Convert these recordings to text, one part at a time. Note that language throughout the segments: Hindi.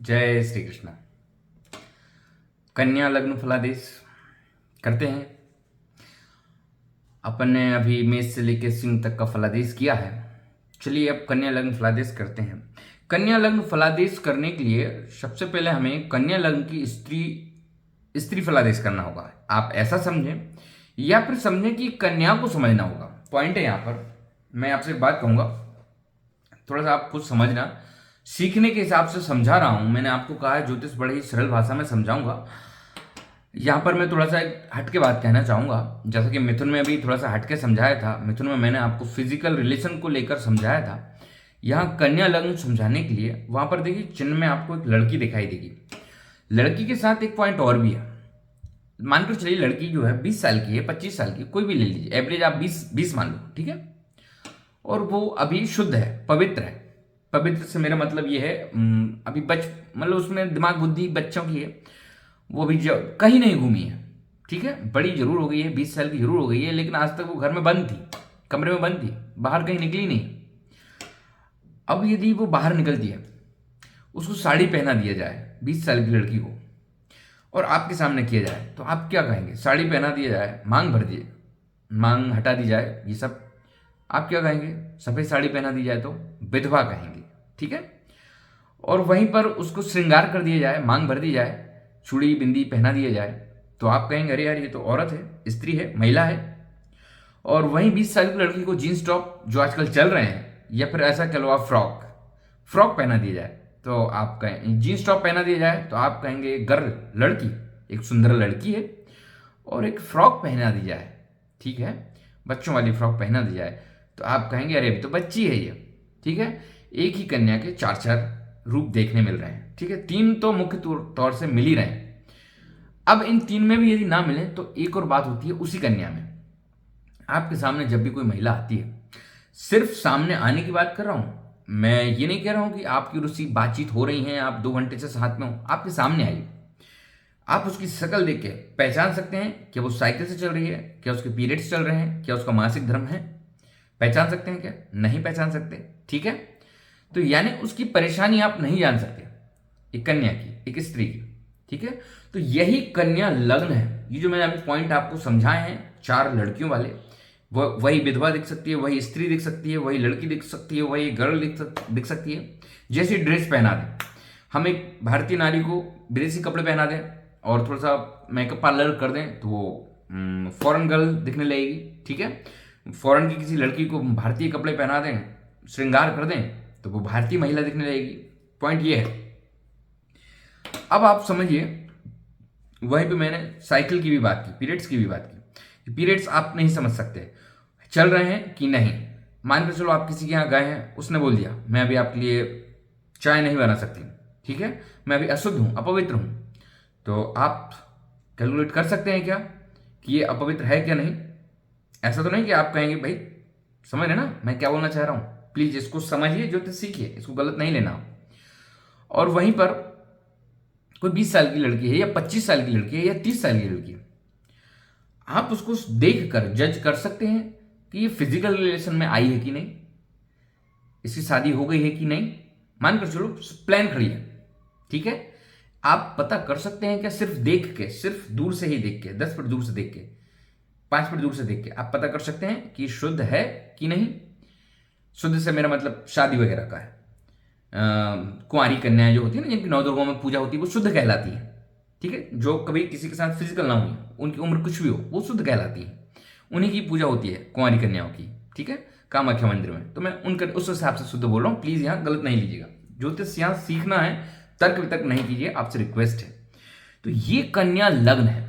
जय श्री कृष्ण। कन्या लग्न फलादेश करते हैं। अपन ने अभी मेष से लेकर सिंह तक का फलादेश किया है। चलिए अब कन्या लग्न फलादेश करते हैं। कन्या लग्न फलादेश करने के लिए सबसे पहले हमें कन्या लग्न की स्त्री स्त्री फलादेश करना होगा। आप ऐसा समझें या फिर समझें कि कन्या को समझना होगा। पॉइंट है यहाँ पर। मैं आपसे एक बात कहूंगा, थोड़ा सा आप कुछ समझना। सीखने के हिसाब से समझा रहा हूं। मैंने आपको कहा है ज्योतिष बड़े ही सरल भाषा में समझाऊंगा। यहाँ पर मैं थोड़ा सा एक हटके बात कहना चाहूंगा। जैसा कि मिथुन में भी थोड़ा सा हटके समझाया था। मिथुन में मैंने आपको फिजिकल रिलेशन को लेकर समझाया था। यहाँ कन्या लग्न समझाने के लिए वहां पर देखिए चिन्ह में आपको एक लड़की दिखाई देगी। लड़की के साथ एक पॉइंट और भी है। मानकर चलिए लड़की जो है 20 साल की है, 25 साल की, कोई भी ले लीजिए, एवरेज आप 20 मान लो, ठीक है। और वो अभी शुद्ध है, पवित्र है। पवित्र से मेरा मतलब ये है अभी मतलब उसमें दिमाग बुद्धि बच्चों की है। वो अभी कहीं नहीं घूमी है, ठीक है। बड़ी जरूर हो गई है, 20 साल की जरूर हो गई है, लेकिन आज तक वो घर में बंद थी, कमरे में बंद थी, बाहर कहीं निकली नहीं। अब यदि वो बाहर निकलती है, उसको साड़ी पहना दिया जाए 20 साल की लड़की को, और आपके सामने किया जाए, तो आप क्या कहेंगे? साड़ी पहना दिया जाए, मांग भर दिए, मांग हटा दी जाए, ये सब आप क्या कहेंगे? सफेद साड़ी पहना दी जाए तो विधवा कहेंगे, ठीक है। और वहीं पर उसको श्रृंगार कर दिया जाए, मांग भर दी जाए, चूड़ी बिंदी पहना दिया जाए, तो आप कहेंगे अरे यार ये तो औरत है, स्त्री है, महिला है। और वहीं 20 साल की लड़की को जीन्स टॉप जो आजकल चल रहे हैं, या फिर ऐसा कह लो आप फ्रॉक फ्रॉक पहना दिया जाए, तो आप कहें जीन्स टॉप पहना दिया जाए, तो आप कहेंगे गर्ल, लड़की, एक सुंदर लड़की है, और एक फ्रॉक पहना दी जाए, ठीक है, बच्चों वाली फ्रॉक पहना दी जाए, तो आप कहेंगे अरे अभी तो बच्ची है ये, ठीक है। एक ही कन्या के चार चार रूप देखने मिल रहे हैं, ठीक है। तीन तो मुख्य तौर से मिल ही रहे हैं। अब इन तीन में भी यदि ना मिले तो एक और बात होती है उसी कन्या में। आपके सामने जब भी कोई महिला आती है, सिर्फ सामने आने की बात कर रहा हूं, मैं ये नहीं कह रहा हूं कि आपकी और उसकी बातचीत हो रही है, आप 2 घंटे से साथ में हो, आपके सामने आई, आप उसकी शक्ल देख के पहचान सकते हैं कि वो साइकिल से चल रही है, क्या उसके पीरियड्स चल रहे हैं, क्या उसका मासिक धर्म है। पहचान सकते हैं क्या? नहीं पहचान सकते, ठीक है। तो यानी उसकी परेशानी आप नहीं जान सकते, एक कन्या की, एक स्त्री की, ठीक है। तो यही कन्या लग्न है। ये जो मैंने अभी पॉइंट आपको समझाए हैं 4 लड़कियों वाले, वही विधवा दिख सकती है, वही स्त्री दिख सकती है, वही लड़की दिख सकती है, वही गर्ल दिख सकती है। जैसी ड्रेस पहना दें, हम एक भारतीय नारी को विदेशी कपड़े पहना दें और थोड़ा सा मेकअप पार्लर कर दें, तो वो फॉरेन गर्ल दिखने लगेगी, ठीक है। फॉरेन की किसी लड़की को भारतीय कपड़े पहना दें, श्रृंगार कर दें, तो वो भारतीय महिला दिखने लगेगी। पॉइंट ये है। अब आप समझिए, वहीं पे मैंने साइकिल की भी बात की, पीरियड्स की भी बात की। पीरियड्स आप नहीं समझ सकते चल रहे हैं कि नहीं। मान के चलो आप किसी के यहाँ गए हैं, उसने बोल दिया मैं अभी आपके लिए चाय नहीं बना सकती, ठीक है, मैं अभी अशुद्ध हूं, अपवित्र हूं, तो आप कैलकुलेट कर सकते हैं क्या कि ये अपवित्र है क्या नहीं। ऐसा तो नहीं कि आप कहेंगे भाई, समझ रहे ना मैं क्या बोलना चाह रहा हूं, प्लीज इसको समझिए, जो तो सीखिए, इसको गलत नहीं लेना। और वहीं पर कोई 20 साल की लड़की है, या 25 साल की लड़की है, या 30 साल की लड़की है, आप उसको देख कर जज कर सकते हैं कि ये फिजिकल रिलेशन में आई है कि नहीं, इसकी शादी हो गई है कि नहीं। मानकर चलो प्लान खड़ी है, ठीक है। आप पता कर सकते हैं क्या? सिर्फ देख के, सिर्फ दूर से ही देख के, 10 फीट दूर से देख के, 5 फीट दूर से देख के आप पता कर सकते हैं कि शुद्ध है कि नहीं। शुद्ध से मेरा मतलब शादी वगैरह का है। कुंवारी कन्याएं जो होती है ना, जिनकी 9 दुर्गों में पूजा होती है, वो शुद्ध कहलाती है, ठीक है। जो कभी किसी के साथ फिजिकल ना हुई, उनकी उम्र कुछ भी हो, वो शुद्ध कहलाती है। उन्हीं की पूजा होती है कुंवारी कन्याओं की, ठीक है, कामाख्या मंदिर में। तो मैं उनके उस हिसाब से शुद्ध बोल रहा हूँ, प्लीज यहाँ गलत नहीं लीजिएगा। ज्योतिष यहाँ सीखना है, तर्क वितर्क नहीं कीजिए, आपसे रिक्वेस्ट है। तो ये कन्या लग्न है।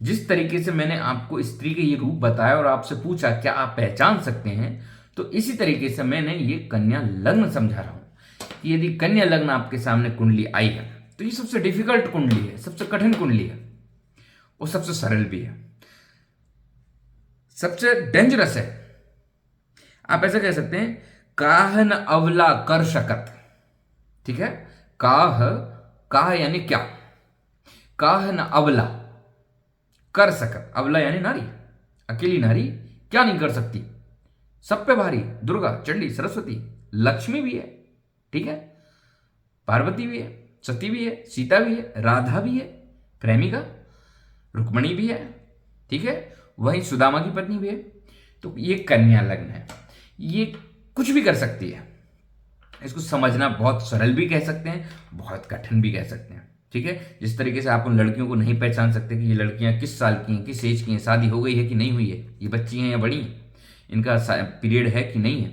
जिस तरीके से मैंने आपको स्त्री के ये रूप बताया और आपसे पूछा क्या आप पहचान सकते हैं, तो इसी तरीके से मैंने ये कन्या लग्न समझा रहा हूं कि यदि कन्या लग्न आपके सामने कुंडली आई है, तो ये सबसे डिफिकल्ट कुंडली है, सबसे कठिन कुंडली है, और सबसे सरल भी है, सबसे डेंजरस है। आप ऐसा कह सकते हैं, काह न अवला कर शकत, ठीक है। काह, काह यानी क्या, काह न अवला कर सकत, अवला यानी नारी, अकेली नारी क्या नहीं कर सकती, सब पे भारी, दुर्गा, चंडी, सरस्वती, लक्ष्मी भी है, ठीक है, पार्वती भी है, सती भी है, सीता भी है, राधा भी है, प्रेमिका रुक्मणी भी है, ठीक है, वहीं सुदामा की पत्नी भी है। तो ये कन्या लग्न है, ये कुछ भी कर सकती है। इसको समझना बहुत सरल भी कह सकते हैं, बहुत कठिन भी कह सकते हैं, ठीक है। जिस तरीके से आप उन लड़कियों को नहीं पहचान सकते कि ये लड़कियां किस साल की हैं, किस एज की हैं, शादी हो गई है कि नहीं हुई है, ये बच्ची हैं या बड़ी हैं, इनका पीरियड है कि नहीं है,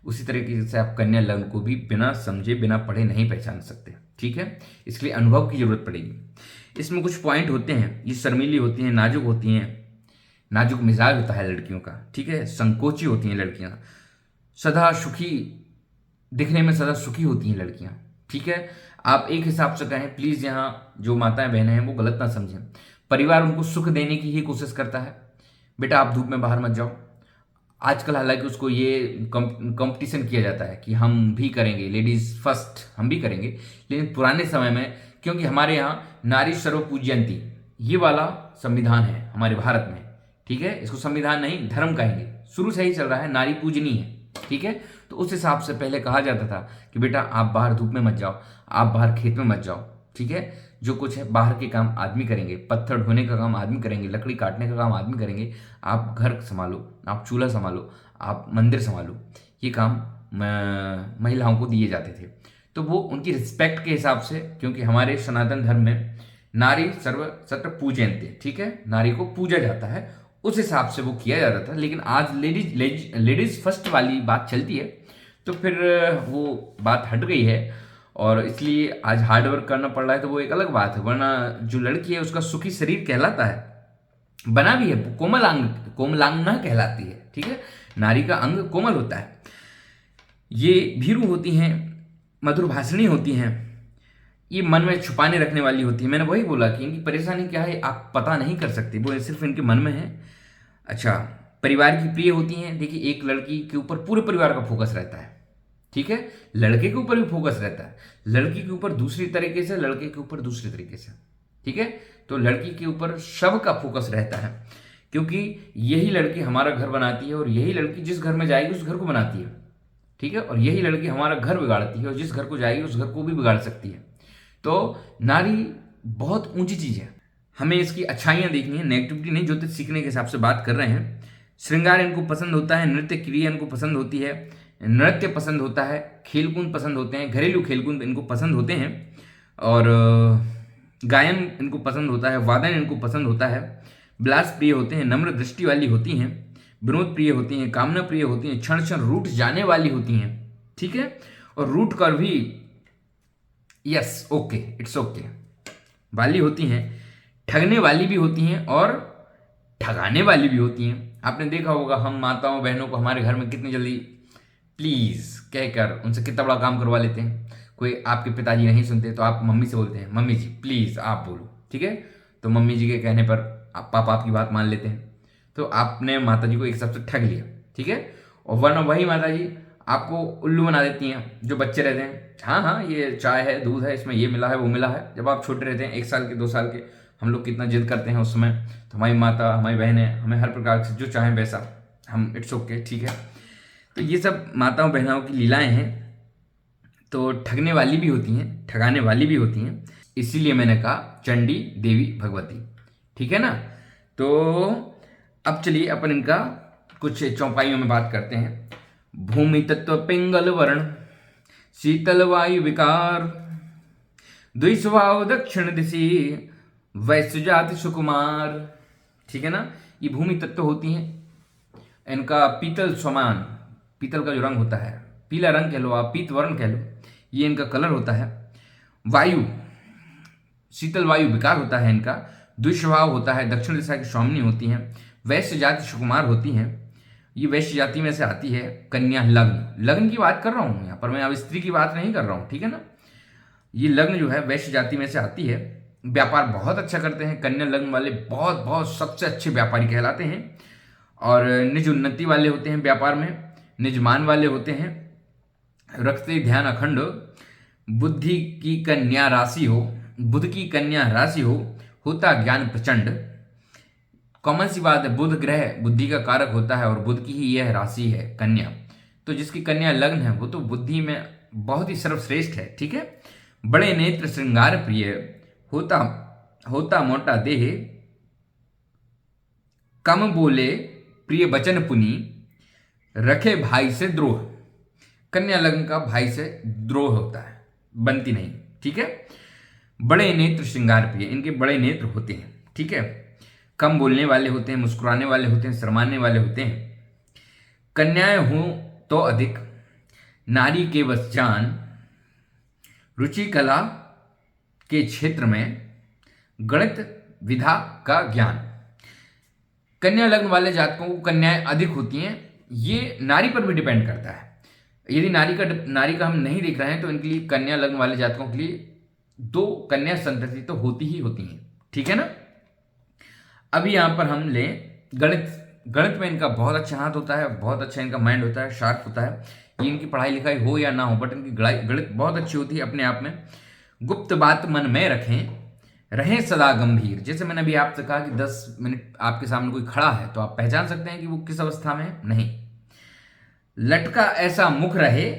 उसी तरीके से आप कन्या लग्न को भी बिना समझे बिना पढ़े नहीं पहचान सकते, ठीक है। इसलिए अनुभव की जरूरत पड़ेगी। इसमें कुछ पॉइंट होते हैं, ये शर्मीली होती हैं, नाजुक होती हैं, नाजुक मिजाज होता है लड़कियों का, ठीक है, संकोची होती हैं लड़कियां, सदा सुखी दिखने में सदा सुखी होती हैं लड़कियां, ठीक है। आप एक हिसाब से कहें प्लीज, यहाँ जो माताएं बहनें हैं वो गलत ना समझें, परिवार उनको सुख देने की ही कोशिश करता है। बेटा आप धूप में बाहर मत जाओ। आजकल हालांकि उसको ये कंपटीशन किया जाता है कि हम भी करेंगे, लेडीज फर्स्ट हम भी करेंगे, लेकिन पुराने समय में, क्योंकि हमारे यहाँ नारी सर्वपूज्यंती ये वाला संविधान है हमारे भारत में, ठीक है, इसको संविधान नहीं धर्म कहेंगे, शुरू से ही चल रहा है, नारी पूजनीय है, ठीक है। तो उस हिसाब से पहले कहा जाता था कि बेटा आप बाहर धूप में मत जाओ, आप बाहर खेत में मत जाओ, ठीक है, जो कुछ है बाहर के काम आदमी करेंगे, पत्थर ढोने का काम आदमी करेंगे, लकड़ी काटने का काम आदमी करेंगे, आप घर संभालो, आप चूल्हा संभालो, आप मंदिर संभालो, ये काम महिलाओं को दिए जाते थे। तो वो उनकी रिस्पेक्ट के हिसाब से, क्योंकि हमारे सनातन धर्म में नारी सर्वत्र पूजयन्ते, ठीक है, नारी को पूजा जाता है, उस हिसाब से वो किया जाता था। लेकिन आज लेडीज फर्स्ट वाली बात चलती है, तो फिर वो बात हट गई है, और इसलिए आज हार्ड वर्क करना पड़ रहा है, तो वो एक अलग बात है। वरना जो लड़की है उसका सुखी शरीर कहलाता है, बना भी है, कोमलांगना कहलाती है, ठीक है, नारी का अंग कोमल होता है। ये भीरू होती हैं, मधुर भाषणी होती हैं, ये मन में छुपाने रखने वाली होती है। मैंने वही बोला कि इनकी परेशानी क्या है आप पता नहीं कर सकते, वो सिर्फ इनके मन में है। अच्छा, परिवार की प्रिय होती हैं। देखिए, एक लड़की के ऊपर पूरे परिवार का फोकस रहता है, ठीक है, लड़के के ऊपर भी फोकस रहता है, लड़की के ऊपर दूसरी तरीके से, लड़के के ऊपर दूसरे तरीके से, ठीक है। तो लड़की के ऊपर सब का फोकस रहता है, क्योंकि यही लड़की हमारा घर बनाती है, और यही लड़की जिस घर में जाएगी उस घर को बनाती है, ठीक है, और यही लड़की हमारा घर बिगाड़ती है, और जिस घर को जाएगी उस घर को भी बिगाड़ सकती है। तो नारी बहुत ऊंची चीज है, हमें इसकी अच्छाइयां देखनी है, नेगेटिविटी नहीं। ज्योतिष सीखने के हिसाब से बात कर रहे हैं। श्रृंगार इनको पसंद होता है, नृत्य क्रिया इनको पसंद होती है, नृत्य पसंद होता है, खेलकूद पसंद होते हैं, घरेलू खेलकूद इनको पसंद होते हैं, और गायन इनको पसंद होता है, वादन इनको पसंद होता है, विलास प्रिय होते हैं, नम्र दृष्टि वाली होती हैं, विनोद प्रिय होती हैं, कामना प्रिय होती हैं, क्षण क्षण रूठ जाने वाली होती हैं, ठीक है, और रूठ कर भी यस ओके इट्स ओके वाली होती हैं, ठगने वाली भी होती हैं और ठगाने वाली भी होती हैं। आपने देखा होगा हम माताओं बहनों को हमारे घर में कितनी जल्दी प्लीज कहकर उनसे कितना बड़ा काम करवा लेते हैं। कोई आपके पिताजी नहीं सुनते तो आप मम्मी से बोलते हैं, मम्मी जी प्लीज आप बोलो, ठीक है, तो मम्मी जी के कहने पर पापा आपकी बात मान लेते हैं, तो आपने माता जी को एक सबसे ठग लिया, ठीक है। और वरना वही माता जी आपको उल्लू बना देती हैं जो बच्चे रहते हैं। हाँ हाँ ये चाय है, दूध है, इसमें ये मिला है, वो मिला है। जब आप छोटे रहते हैं 1 साल के 2 साल के, हम लोग कितना जिद करते हैं उस समय, तो हमारी माता हमारी बहनें हमें हर प्रकार से जो चाहें वैसा हम इट्स ओके, ठीक है। तो ये सब माताओं बहनों की लीलाएं हैं, तो ठगने वाली भी होती हैं, ठगाने वाली भी होती हैं, इसीलिए मैंने कहा चंडी देवी भगवती, ठीक है ना। तो अब चलिए अपन इनका कुछ चौपाइयों में बात करते हैं। भूमि तत्व पिंगल वर्ण, शीतल वायु विकार, द्विस्वभाव दक्षिण दिशि, वैश्य जाति सुकुमार, ठीक है ना। ये भूमि तत्व होती हैं, इनका पीतल समान, पीतल का जो रंग होता है, पीला रंग कह लो आप, पीत वर्ण कह लो, ये इनका कलर होता है। वायु, शीतल वायु विकार होता है इनका, दुष्स्वभाव होता है, दक्षिण दिशा की स्वामिनी होती हैं, वैश्य जाति सुकुमार होती हैं। ये वैश्य जाति में से आती है। कन्या लग्न, लग्न की बात कर रहा हूं यहाँ पर मैं, अब स्त्री की बात नहीं कर रहा हूं, ठीक है ना। ये लग्न जो है वैश्य जाति में से आती है। व्यापार बहुत अच्छा करते हैं कन्या लग्न वाले, बहुत बहुत सबसे अच्छे व्यापारी कहलाते हैं, और निज उन्नति वाले होते हैं व्यापार में, निज मान वाले होते हैं, रखते ध्यान अखंड, बुद्धि की कन्या राशि हो, बुध की कन्या राशि हो, होता ज्ञान प्रचंड। कॉमन सी बात है, बुध ग्रह बुद्धि का कारक होता है, और बुध की ही यह राशि है कन्या, तो जिसकी कन्या लग्न है वो तो बुद्धि में बहुत ही सर्वश्रेष्ठ है, ठीक है। बड़े नेत्र श्रृंगार प्रिय, होता होता मोटा देह, कम बोले प्रिय वचन पुनि, रखे भाई से द्रोह। कन्या लग्न का भाई से द्रोह होता है, बनती नहीं, ठीक है। बड़े नेत्र श्रृंगार प्रिय, इनके बड़े नेत्र होते हैं, ठीक है। कम बोलने वाले होते हैं, मुस्कुराने वाले होते हैं, शर्माने वाले होते हैं। कन्याएं हों तो अधिक, नारी के बस जान, रुचि कला के क्षेत्र में, गणित विधा का ज्ञान। कन्या लग्न वाले जातकों को कन्याएं अधिक होती हैं, ये नारी पर भी डिपेंड करता है। यदि नारी का हम नहीं देख रहे हैं तो इनके लिए, कन्या लग्न वाले जातकों के लिए 2 कन्या संतति तो होती ही होती हैं, ठीक है ना। अभी यहां पर हम लें गणित में इनका बहुत अच्छा हाथ होता है, बहुत अच्छा इनका माइंड होता है, शार्प होता है। ये इनकी पढ़ाई लिखाई हो या ना हो, बट इनकी गणित बहुत अच्छी होती है अपने आप में। गुप्त बात मन में रखें, रहें सदा गंभीर। जैसे मैंने अभी आपसे कहा कि 10 मिनट आपके सामने कोई खड़ा है तो आप पहचान सकते हैं कि वो किस अवस्था में है। नहीं, लटका ऐसा मुख रहे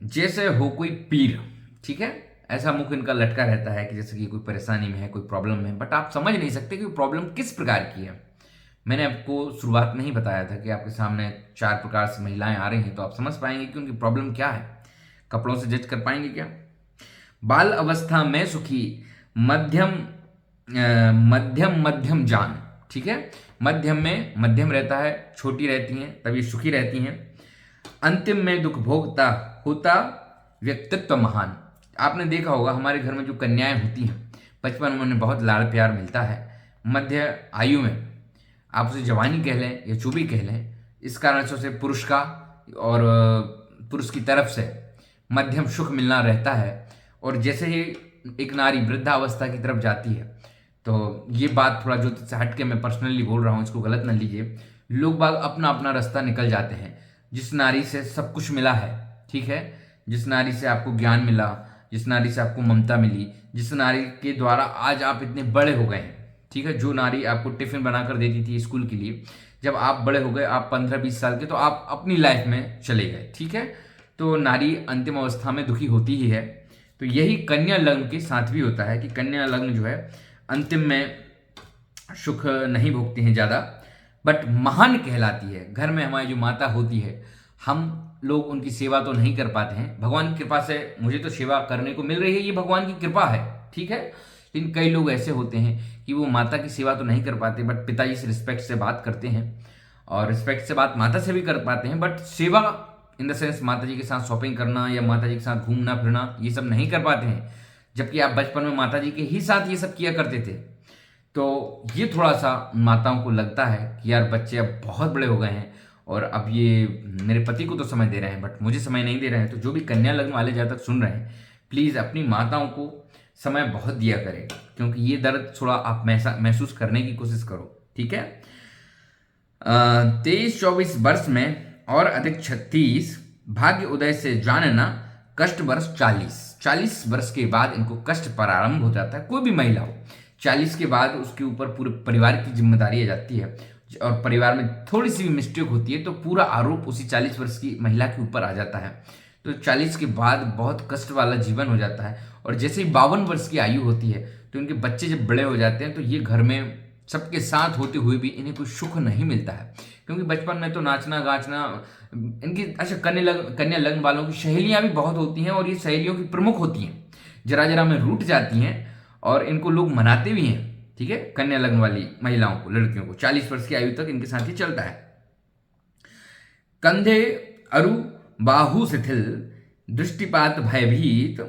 जैसे हो कोई पीर, ठीक है। ऐसा मुख इनका लटका रहता है कि जैसे कि कोई परेशानी में है, कोई प्रॉब्लम है, बट आप समझ नहीं सकते कि प्रॉब्लम किस प्रकार की है। मैंने आपको शुरुआत में ही बताया था कि आपके सामने 4 प्रकार से महिलाएं आ रही हैं, तो आप समझ पाएंगे कि उनकी प्रॉब्लम क्या है। कपड़ों से जज कर पाएंगे क्या। बाल अवस्था में सुखी, मध्यम मध्यम जान, ठीक है। मध्यम रहता है, छोटी रहती हैं तब ये सुखी रहती हैं। अंतिम में दुख भोगता, होता व्यक्तित्व महान। आपने देखा होगा हमारे घर में जो कन्याएं होती हैं, बचपन में उन्हें बहुत लाड़ प्यार मिलता है। मध्य आयु में, आप उसे जवानी कह लें या चूबी कह लें, इस कारण से उसे पुरुष का और पुरुष की तरफ से मध्यम सुख मिलना रहता है। और जैसे ही एक नारी वृद्धावस्था की तरफ जाती है, तो ये बात थोड़ा ज्योतिष से हट के मैं पर्सनली बोल रहा हूँ, इसको गलत ना लीजिए। लोग बाग अपना अपना रास्ता निकल जाते हैं। जिस नारी से सब कुछ मिला है, ठीक है, जिस नारी से आपको ज्ञान मिला, जिस नारी से आपको ममता मिली, जिस नारी के द्वारा आज आप इतने बड़े हो गए हैं, ठीक है, जो नारी आपको टिफिन बनाकर देती थी स्कूल के लिए, जब आप बड़े हो गए, आप 15-20 साल के, तो आप अपनी लाइफ में चले गए, ठीक है। तो नारी अंतिम अवस्था में दुखी होती ही है। तो यही कन्या लग्न के साथ भी होता है कि कन्या लग्न जो है अंतिम में सुख नहीं भोगती हैं ज़्यादा, बट महान कहलाती है। घर में हमारी जो माता होती है, हम लोग उनकी सेवा तो नहीं कर पाते हैं। भगवान की कृपा से मुझे तो सेवा करने को मिल रही है, ये भगवान की कृपा है, ठीक है। लेकिन कई लोग ऐसे होते हैं कि वो माता की सेवा तो नहीं कर पाते, बट पिताजी से रिस्पेक्ट से बात करते हैं और रिस्पेक्ट से बात माता से भी कर पाते हैं, बट सेवा इन द सेंस माता जी के साथ शॉपिंग करना या माता जी के साथ घूमना फिरना, ये सब नहीं कर पाते हैं। जबकि आप बचपन में माता जी के ही साथ ये सब किया करते थे। तो ये थोड़ा सा माताओं को लगता है कि यार बच्चे अब बहुत बड़े हो गए हैं और अब ये मेरे पति को तो समय दे रहे हैं बट मुझे समय नहीं दे रहे हैं। तो जो भी कन्या लग्न वाले जातक सुन रहे हैं, प्लीज़ अपनी माताओं को समय बहुत दिया करें, क्योंकि ये दर्द थोड़ा आप महसूस करने की कोशिश करो, ठीक है। 23-24 वर्ष में और अधिक 36, भाग्य उदय से जानना, कष्ट वर्ष 40 वर्ष के बाद इनको कष्ट प्रारंभ हो जाता है। कोई भी महिला हो, 40 के बाद उसके ऊपर पूरे परिवार की जिम्मेदारी आ जाती है और परिवार में थोड़ी सी भी मिस्टेक होती है तो पूरा आरोप उसी 40 वर्ष की महिला के ऊपर आ जाता है। तो 40 के बाद बहुत कष्ट वाला जीवन हो जाता है। और जैसे ही 52 वर्ष की आयु होती है तो इनके बच्चे जब बड़े हो जाते हैं तो ये घर में सबके साथ होते हुए भी इन्हें कोई सुख नहीं मिलता है, क्योंकि बचपन में तो नाचना गाचना इनकी। अच्छा, कन्या लग्न वालों की सहेलियां भी बहुत होती हैं और ये सहेलियों की प्रमुख होती हैं, जरा जरा में रूठ जाती हैं और इनको लोग मनाते भी हैं, ठीक है। कन्या लग्न वाली महिलाओं को, लड़कियों को 40 वर्ष की आयु तक इनके साथ ही चलता है। कंधे अरु बाहु शिथिल, दृष्टिपात भयभीत,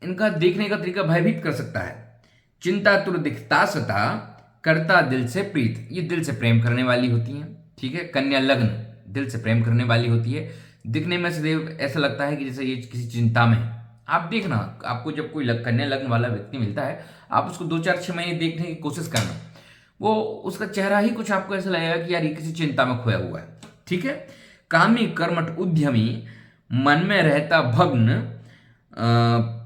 इनका देखने का तरीका भयभीत कर सकता है। चिंता तुर दिखता सता, करता दिल से प्रीत, ये दिल से प्रेम करने वाली होती हैं, ठीक है। कन्या लग्न दिल से प्रेम करने वाली होती है। दिखने में सदैव ऐसा लगता है कि जैसे ये किसी चिंता में है। आप देखना, आपको जब कोई कन्या लग्न वाला व्यक्ति मिलता है, आप उसको 2-4-6 महीने देखने की कोशिश करना, वो उसका चेहरा ही कुछ आपको ऐसा लगेगा कि यार ये किसी चिंता में खोया हुआ है, ठीक है। कामी कर्मठ उद्यमी, मन में रहता भग्न,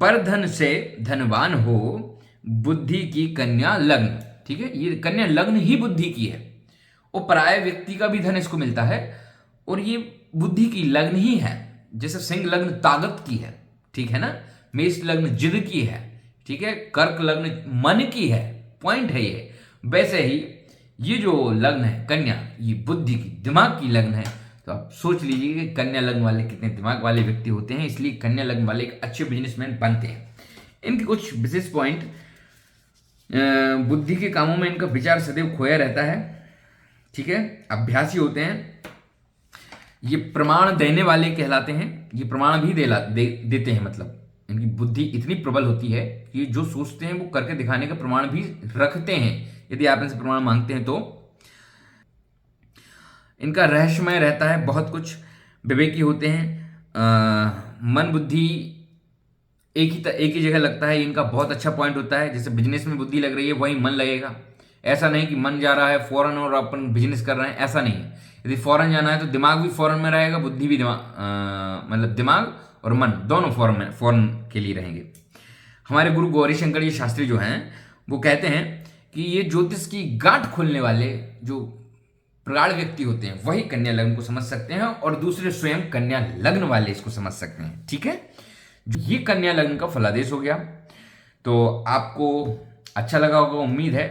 पर धन से धनवान हो, बुद्धि की कन्या लग्न, ठीक है। ये कन्या लग्न ही बुद्धि की है, वो पराये व्यक्ति का भी धन इसको मिलता है और ये बुद्धि की लग्न ही है। जैसे सिंह लग्न ताकत की है, ठीक है ना, मेष लग्न जिद की है, ठीक है, कर्क लग्न मन की है, पॉइंट है ये। वैसे ही ये जो लग्न है कन्या, ये बुद्धि की, दिमाग की लग्न है। तो आप सोच लीजिए कि कन्या लग्न वाले कितने दिमाग वाले व्यक्ति होते हैं, इसलिए कन्या लग्न वाले एक अच्छे बिजनेसमैन बनते हैं। इनके कुछ विशेष पॉइंट, बुद्धि के कामों में इनका विचार सदैव खोया रहता है, ठीक है, अभ्यासी होते हैं, ये प्रमाण देने वाले कहलाते हैं, ये प्रमाण भी देते हैं, मतलब इनकी बुद्धि इतनी प्रबल होती है कि जो सोचते हैं वो करके दिखाने का प्रमाण भी रखते हैं, यदि आप इनसे प्रमाण मांगते हैं तो। इनका रहस्यमय रहता है बहुत कुछ, विवेकी होते हैं, मन बुद्धि एक ही जगह लगता है, इनका बहुत अच्छा पॉइंट होता है। जैसे बिजनेस में बुद्धि लग रही है वहीं मन लगेगा, ऐसा नहीं कि मन जा रहा है फॉरेन और अपन बिजनेस कर रहे हैं, ऐसा नहीं है। यदि फॉरेन जाना है तो दिमाग भी फॉरेन में रहेगा, बुद्धि भी मतलब दिमाग और मन दोनों फॉरेन के लिए रहेंगे। हमारे गुरु गौरीशंकर जी शास्त्री जो हैं वो कहते हैं कि ये ज्योतिष की गांठ खोलने वाले जो प्रगाढ़ व्यक्ति होते हैं वही कन्या लग्न को समझ सकते हैं, और दूसरे स्वयं कन्या लग्न वाले इसको समझ सकते हैं, ठीक है। ये कन्या लग्न का फलादेश हो गया, तो आपको अच्छा लगा होगा उम्मीद है।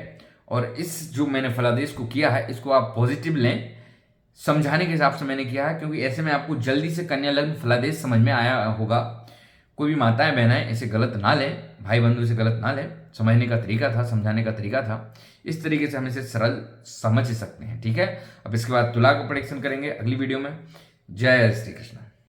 और इस जो मैंने फलादेश को किया है इसको आप पॉजिटिव लें, समझाने के हिसाब से मैंने किया है, क्योंकि ऐसे में आपको जल्दी से कन्या लग्न फलादेश समझ में आया होगा। कोई भी माताएं बहनें इसे गलत ना लें, भाई बंधु इसे गलत ना लें, समझने का तरीका था, समझाने का तरीका था, इस तरीके से हम इसे सरल समझ सकते हैं, ठीक है। अब इसके बाद तुला को प्रेडिक्शन करेंगे अगली वीडियो में। जय श्री कृष्ण।